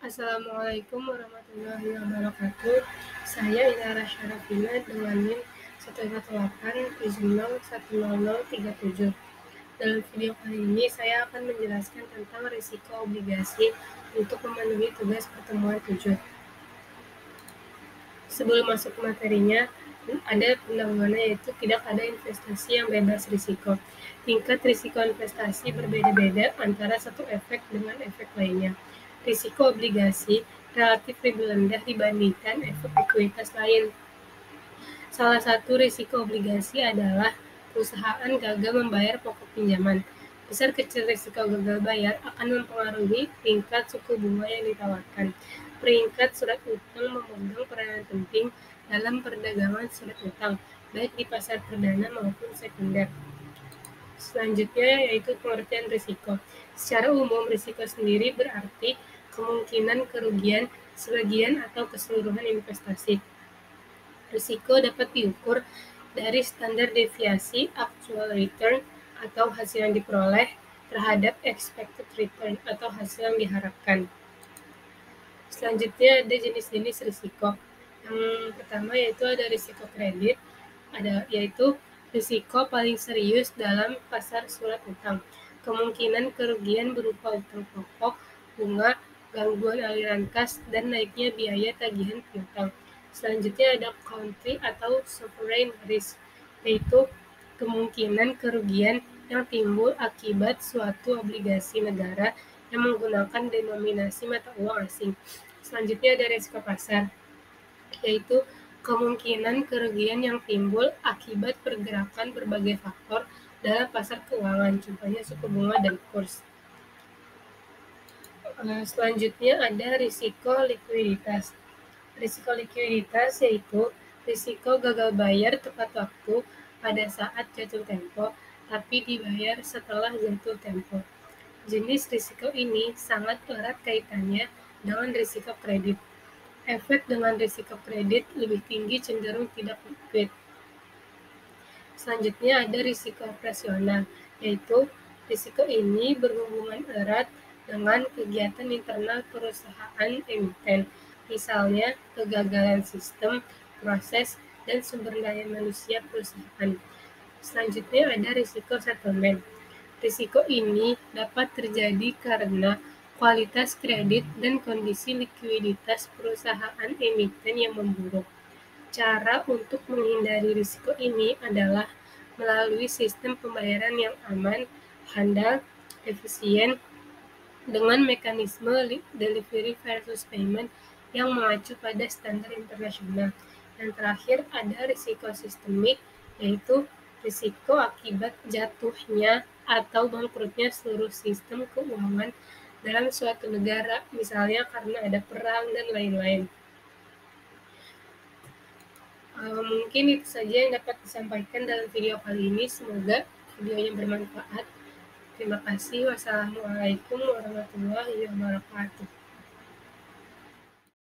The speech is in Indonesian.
Assalamualaikum warahmatullahi wabarakatuh. Saya Inara Syarafina dengan NIM 118701037. Dalam video kali ini saya akan menjelaskan tentang risiko obligasi untuk memenuhi tugas pertemuan 7. Sebelum masuk ke materinya, ada pendahuluannya, yaitu tidak ada investasi yang bebas risiko. Tingkat risiko investasi berbeda-beda antara satu efek dengan efek lainnya. Risiko obligasi relatif lebih rendah dibandingkan efek ekuitas lain. Salah satu risiko obligasi adalah perusahaan gagal membayar pokok pinjaman. Besar kecil risiko gagal bayar akan mempengaruhi tingkat suku bunga yang ditawarkan. Peringkat surat utang memegang peranan penting dalam perdagangan surat utang, baik di pasar perdana maupun sekunder. Selanjutnya yaitu pengertian risiko. Secara umum, risiko sendiri berarti kemungkinan kerugian sebagian atau keseluruhan investasi. Risiko dapat diukur dari standar deviasi actual return atau hasil yang diperoleh terhadap expected return atau hasil yang diharapkan. Selanjutnya ada jenis-jenis risiko. Yang pertama yaitu ada risiko kredit, yaitu risiko paling serius dalam pasar surat utang. Kemungkinan kerugian berupa utang pokok, bunga, gangguan aliran kas, dan naiknya biaya tagihan piutang. Selanjutnya ada country atau sovereign risk, yaitu kemungkinan kerugian yang timbul akibat suatu obligasi negara yang menggunakan denominasi mata uang asing. Selanjutnya ada risiko pasar, yaitu kemungkinan kerugian yang timbul akibat pergerakan berbagai faktor dalam pasar keuangan, contohnya suku bunga dan kurs. Selanjutnya ada risiko likuiditas. Risiko likuiditas yaitu risiko gagal bayar tepat waktu pada saat jatuh tempo, tapi dibayar setelah jatuh tempo. Jenis risiko ini sangat erat kaitannya dengan risiko kredit. Efek dengan risiko kredit lebih tinggi cenderung tidak liquid. Selanjutnya ada risiko operasional, yaitu risiko ini berhubungan erat dengan kegiatan internal perusahaan emiten, misalnya kegagalan sistem, proses, dan sumber daya manusia perusahaan. Selanjutnya ada risiko settlement. Risiko ini dapat terjadi karena kualitas kredit dan kondisi likuiditas perusahaan emiten yang memburuk. Cara untuk menghindari risiko ini adalah melalui sistem pembayaran yang aman, handal, efisien, dengan mekanisme delivery versus payment yang mengacu pada standar internasional. Dan terakhir ada risiko sistemik, yaitu risiko akibat jatuhnya atau bangkrutnya seluruh sistem keuangan dalam suatu negara, misalnya karena ada perang dan lain-lain. Mungkin itu saja yang dapat disampaikan dalam video kali ini. Semoga videonya bermanfaat. Terima kasih. Wassalamualaikum warahmatullahi wabarakatuh.